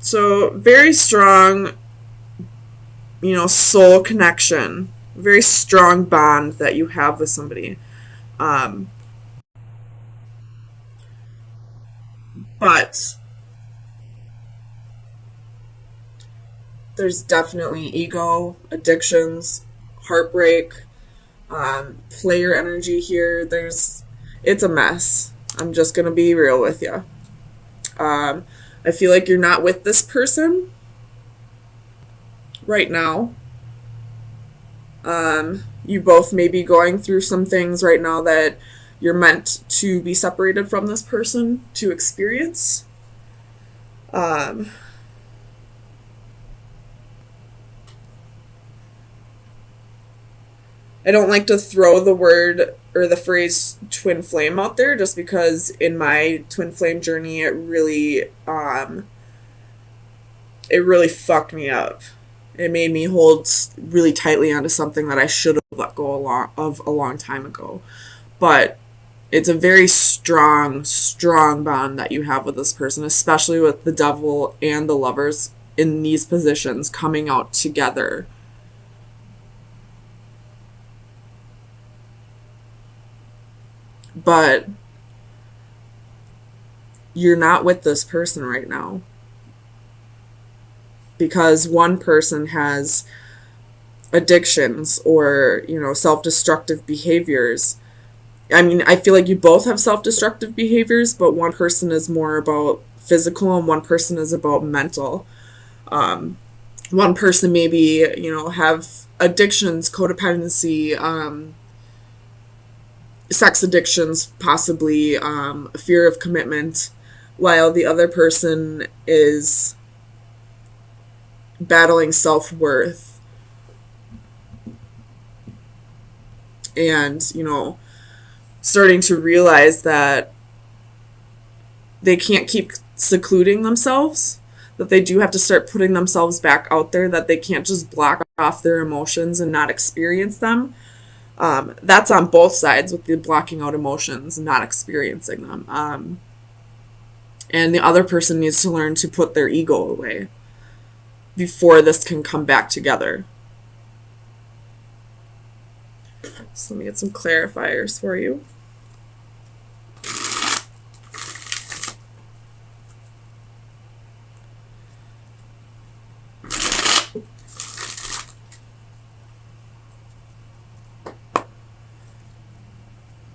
So very strong, soul connection, very strong bond that you have with somebody. Um, but there's definitely ego, addictions, heartbreak, player energy here. It's a mess. I'm just gonna be real with you. Um, I feel like you're not with this person right now. You both may be going through some things right now that you're meant to be separated from this person to experience. Um, I don't like to throw the word or the phrase twin flame out there just because in my twin flame journey it really fucked me up. It made me hold really tightly onto something that I should have let go of a long time ago. But it's a very strong, strong bond that you have with this person, especially with the devil and the lovers in these positions coming out together. But you're not with this person right now because one person has addictions or, self-destructive behaviors. I mean, I feel like you both have self-destructive behaviors, but one person is more about physical and one person is about mental. One person maybe, have addictions, codependency, sex addictions, possibly fear of commitment, while the other person is battling self-worth and, starting to realize that they can't keep secluding themselves, that they do have to start putting themselves back out there, that they can't just block off their emotions and not experience them. That's on both sides with the blocking out emotions and not experiencing them. And the other person needs to learn to put their ego away before this can come back together. So let me get some clarifiers for you.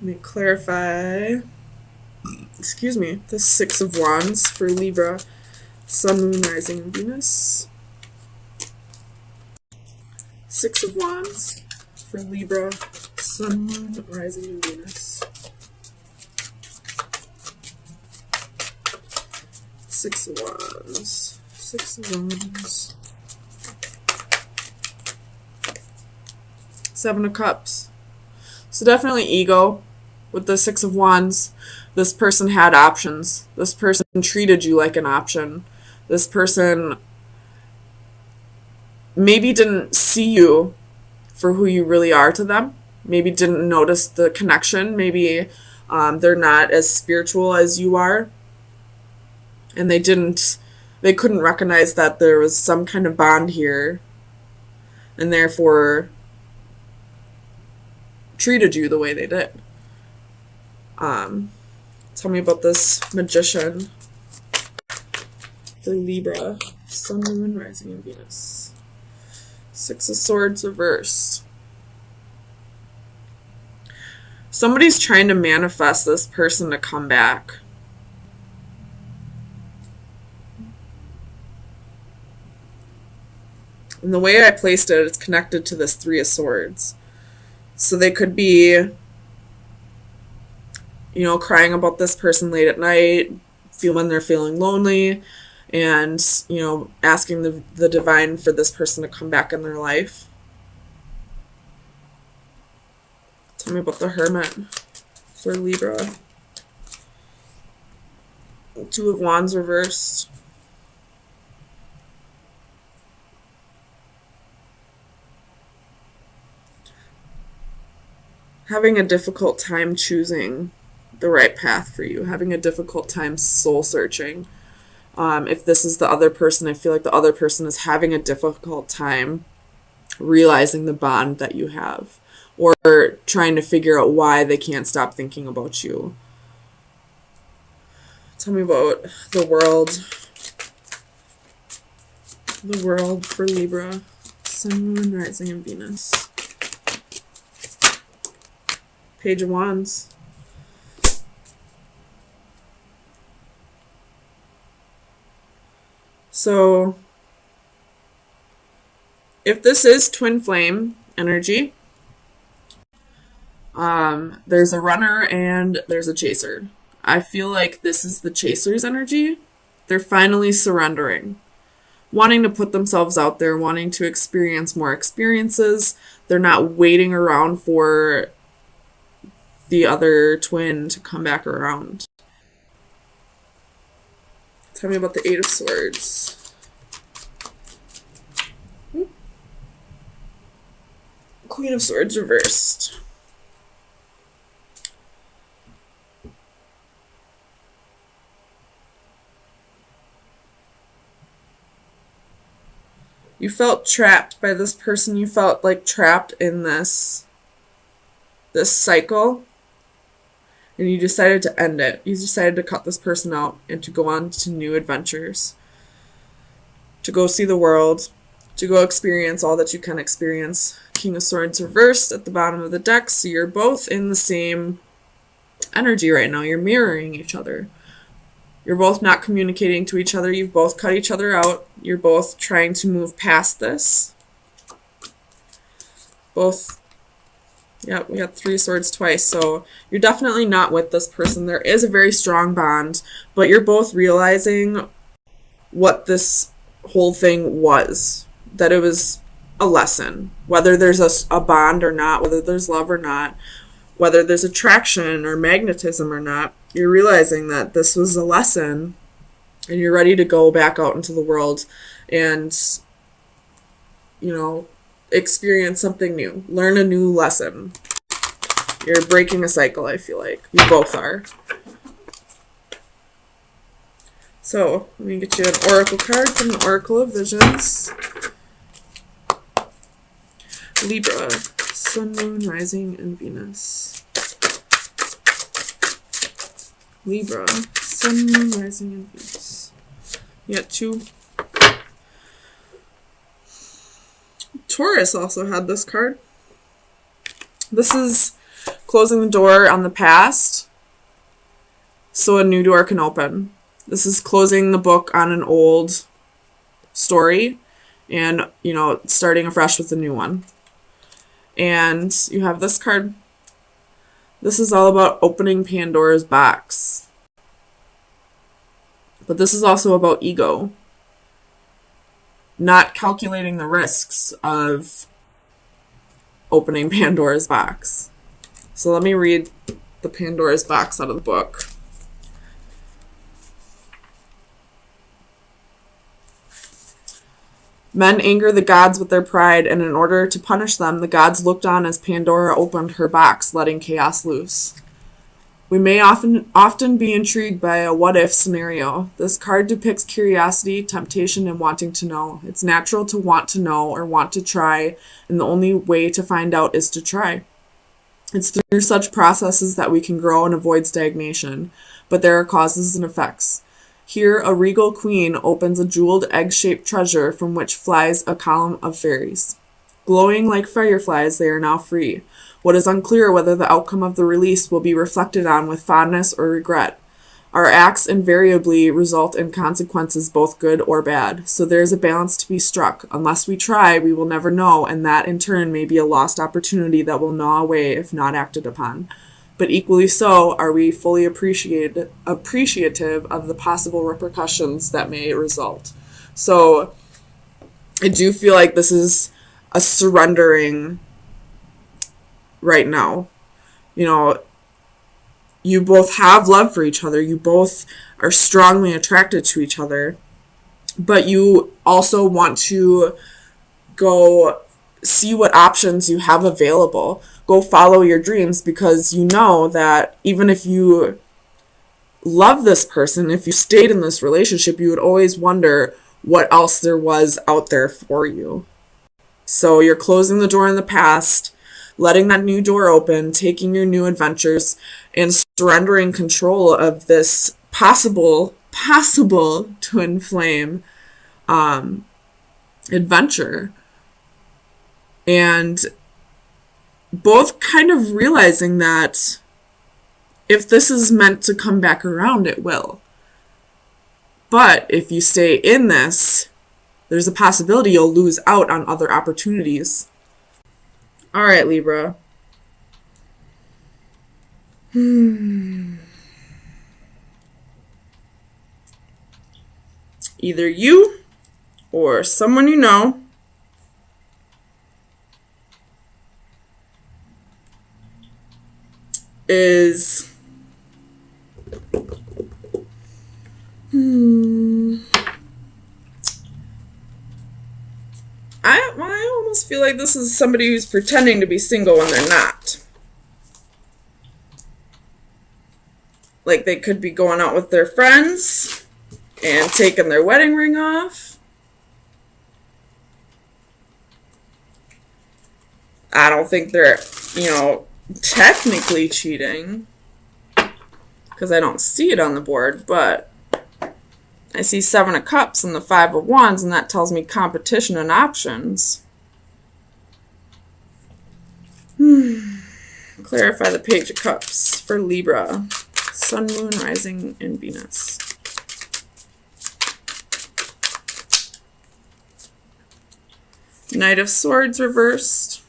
Let me clarify, the Six of Wands for Libra, Sun, Moon, Rising, and Venus. Six of Wands for Libra, Sun, Moon, Rising, and Venus. Six of Wands. Six of Wands. Seven of Cups. So definitely ego. With the Six of Wands, this person had options. This person treated you like an option. This person maybe didn't see you for who you really are to them. Maybe didn't notice the connection. Maybe they're not as spiritual as you are. And they couldn't recognize that there was some kind of bond here. And therefore treated you the way they did. Tell me about this Magician for Libra, Sun, Moon, Rising, and Venus. Six of Swords reversed. Somebody's trying to manifest this person to come back. And the way I placed it, it's connected to this Three of Swords. So they could be, crying about this person late at night, when they're feeling lonely, and, asking the divine for this person to come back in their life. Tell me about the Hermit for Libra. Two of Wands reversed. Having a difficult time choosing the right path for you, having a difficult time soul searching, If this is the other person, I feel like the other person is having a difficult time realizing the bond that you have, or trying to figure out why they can't stop thinking about you. Tell me about the world. The world for Libra. Sun, Moon, Rising, and Venus. Page of Wands. So, if this is twin flame energy, there's a runner and there's a chaser. I feel like this is the chaser's energy. They're finally surrendering, wanting to put themselves out there, wanting to experience more experiences. They're not waiting around for the other twin to come back around. Tell me about the Eight of Swords. Queen of Swords reversed. You felt trapped by this person. You felt like trapped in this cycle. And you decided to end it. You decided to cut this person out and to go on to new adventures. To go see the world. To go experience all that you can experience. King of Swords reversed at the bottom of the deck. So you're both in the same energy right now. You're mirroring each other. You're both not communicating to each other. You've both cut each other out. You're both trying to move past this. Both. Yeah, we got 3 swords twice, so you're definitely not with this person. There is a very strong bond, but you're both realizing what this whole thing was. That it was a lesson. Whether there's a bond or not, whether there's love or not, whether there's attraction or magnetism or not, you're realizing that this was a lesson, and you're ready to go back out into the world and, experience something new. Learn a new lesson. You're breaking a cycle, I feel like. You both are. So, let me get you an oracle card from the Oracle of Visions. Libra, Sun, Moon, Rising, and Venus. Libra, Sun, Moon, Rising, and Venus. You got 2. Taurus also had this card. This is closing the door on the past so a new door can open. This is closing the book on an old story and, starting afresh with a new one. And you have this card. This is all about opening Pandora's box. But this is also about ego. Not calculating the risks of opening Pandora's box. So let me read the Pandora's box out of the book. Men anger the gods with their pride, and in order to punish them, the gods looked on as Pandora opened her box, letting chaos loose. We may often be intrigued by a what-if scenario. This card depicts curiosity, temptation, and wanting to know. It's natural to want to know or want to try, and the only way to find out is to try. It's through such processes that we can grow and avoid stagnation, but there are causes and effects. Here, a regal queen opens a jeweled egg-shaped treasure from which flies a column of fairies. Glowing like fireflies, they are now free. What is unclear whether the outcome of the release will be reflected on with fondness or regret. Our acts invariably result in consequences both good or bad, so there is a balance to be struck. Unless we try, we will never know, and that in turn may be a lost opportunity that will gnaw away if not acted upon. But equally so, are we fully appreciative of the possible repercussions that may result. So I do feel like this is a surrendering right now. You both have love for each other. You both are strongly attracted to each other. But you also want to go see what options you have available. Go follow your dreams, because you know that even if you love this person, if you stayed in this relationship, you would always wonder what else there was out there for you. So you're closing the door in the past, letting that new door open, taking your new adventures, and surrendering control of this possible twin flame adventure. And both kind of realizing that if this is meant to come back around, it will. But if you stay in this, there's a possibility you'll lose out on other opportunities. All right, Libra. Either you or someone you know is I almost feel like this is somebody who's pretending to be single when they're not. Like they could be going out with their friends and taking their wedding ring off. I don't think they're, technically cheating, because I don't see it on the board, but I see 7 of Cups and the 5 of Wands, and that tells me competition and options. Clarify the Page of Cups for Libra. Sun, Moon, Rising, and Venus. Knight of Swords reversed.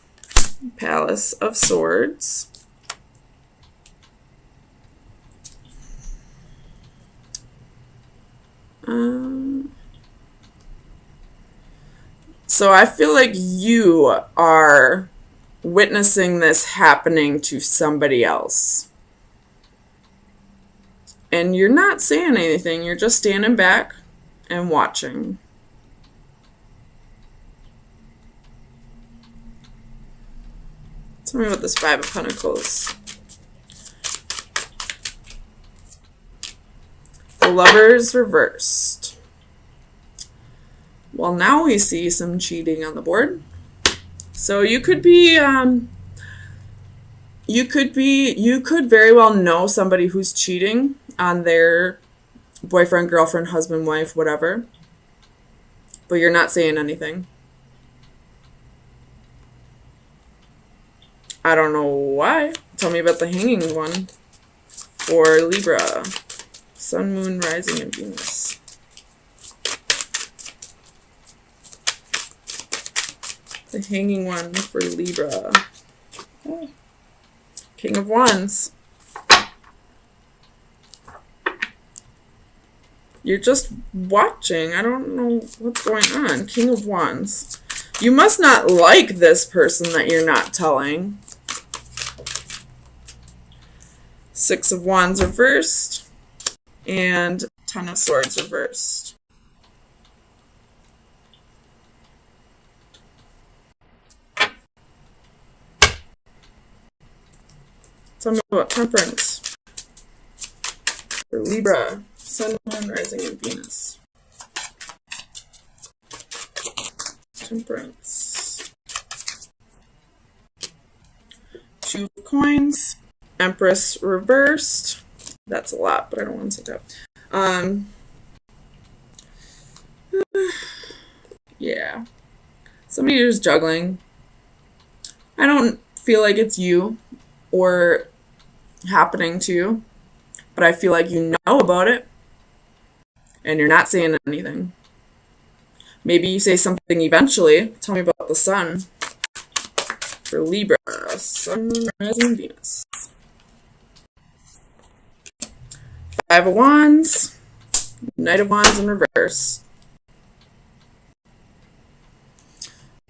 Palace of Swords. So I feel like you are witnessing this happening to somebody else. And you're not saying anything. You're just standing back and watching. Tell me about this 5 of Pentacles. The Lovers reversed. Well, now we see some cheating on the board. So you could very well know somebody who's cheating on their boyfriend, girlfriend, husband, wife, whatever. But you're not saying anything. I don't know why. Tell me about the Hanging one for Libra. Sun, Moon, Rising, and Venus. The Hanging one for Libra. Oh. King of Wands. You're just watching. I don't know what's going on. King of Wands. You must not like this person that you're not telling. 6 of Wands reversed. And 10 of Swords reversed. Tell me about Temperance for Libra. Sun, Moon, Rising, and Venus. Temperance. 2 of Coins. Empress reversed. That's a lot, but I don't want to take up. Yeah. Somebody who's juggling. I don't feel like it's you or happening to you, but I feel like you know about it and you're not saying anything. Maybe you say something eventually. Tell me about the Sun for Libra. Sun, Rising, Venus. 5 of Wands, Knight of Wands in reverse.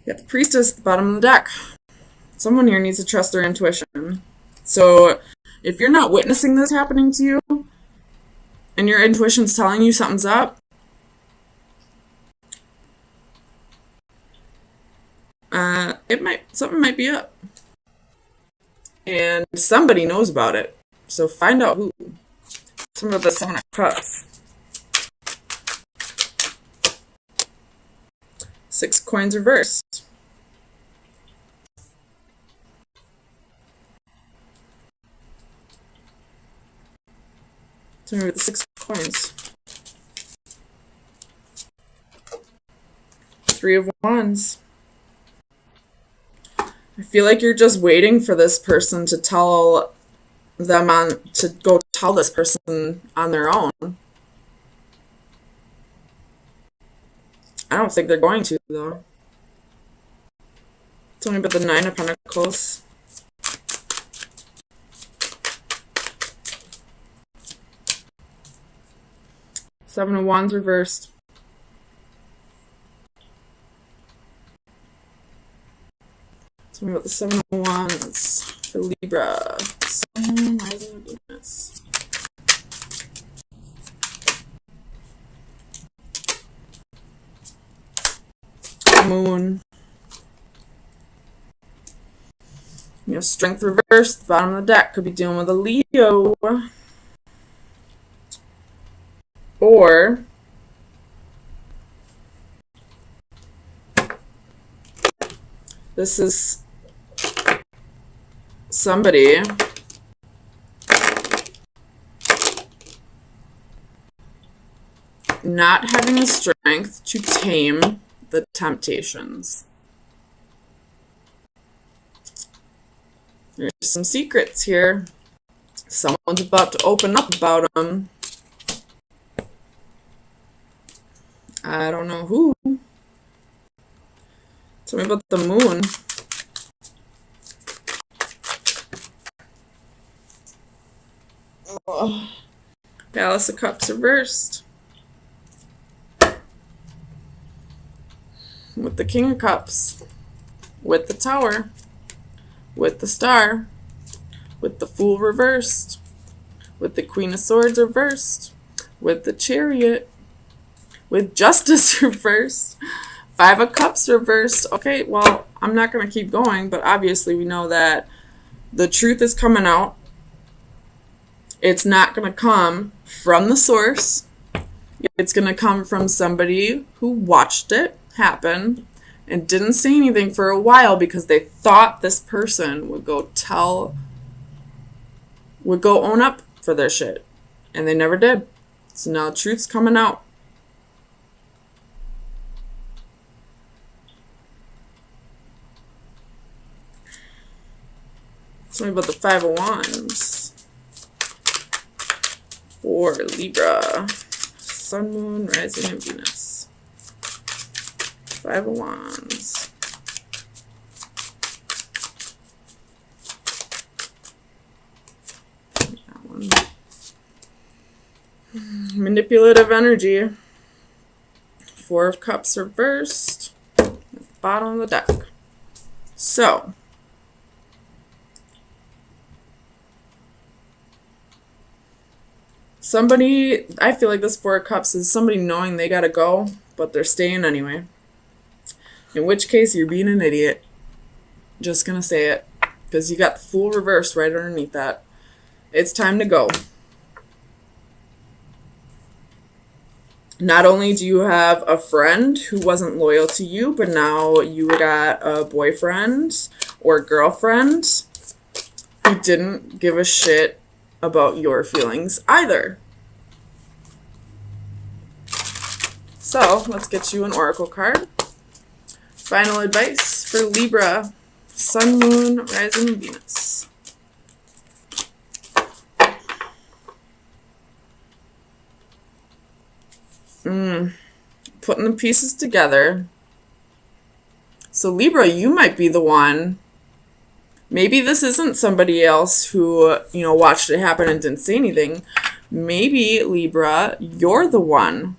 You got the Priestess at the bottom of the deck. Someone here needs to trust their intuition. So if you're not witnessing this happening to you, and your intuition's telling you something's up, something might be up. And somebody knows about it. So find out who. Some of the Seven of Cups. 6 coins reversed. Tell me with the 6 coins. 3 of Wands. I feel like you're just waiting for this person to tell them to go tell this person on their own. I don't think they're going to, though. Tell me about the 9 of Pentacles. Seven of Wands reversed. Tell me about the 7 of Wands for Libra. Sun, rising, Venus. Moon. You have Strength reversed. Bottom of the deck could be dealing with a Leo. Or this is somebody not having the strength to tame the temptations. There's some secrets here. Someone's about to open up about them. I don't know who. Tell me about the Moon. Oh. Palace of Cups reversed. With the King of Cups. With the Tower. With the Star. With the Fool reversed. With the Queen of Swords reversed. With the Chariot. With Justice reversed. 5 of Cups reversed. Okay, well, I'm not going to keep going, but obviously we know that the truth is coming out. It's not going to come from the source. It's going to come from somebody who watched it happen and didn't say anything for a while because they thought this person would go own up for their shit. And they never did. So now the truth's coming out. Tell me about the 5 of Wands for Libra. Sun, Moon, Rising, and Venus. 5 of Wands. That one. Manipulative energy. 4 of Cups reversed. At the bottom of the deck. So, somebody, I feel like this 4 of Cups is somebody knowing they gotta go, but they're staying anyway. In which case, you're being an idiot. Just gonna say it. Because you got the Fool reversed right underneath that. It's time to go. Not only do you have a friend who wasn't loyal to you, but now you got a boyfriend or girlfriend who didn't give a shit about your feelings either. So, let's get you an oracle card. Final advice for Libra. Sun, Moon, Rising, and Venus. Putting the pieces together. So Libra, you might be the one. Maybe this isn't somebody else who, watched it happen and didn't say anything. Maybe, Libra, you're the one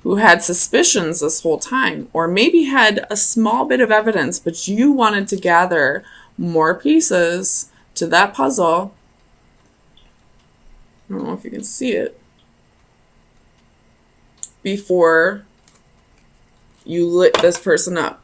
who had suspicions this whole time. Or maybe had a small bit of evidence, but you wanted to gather more pieces to that puzzle. I don't know if you can see it. Before you lit this person up.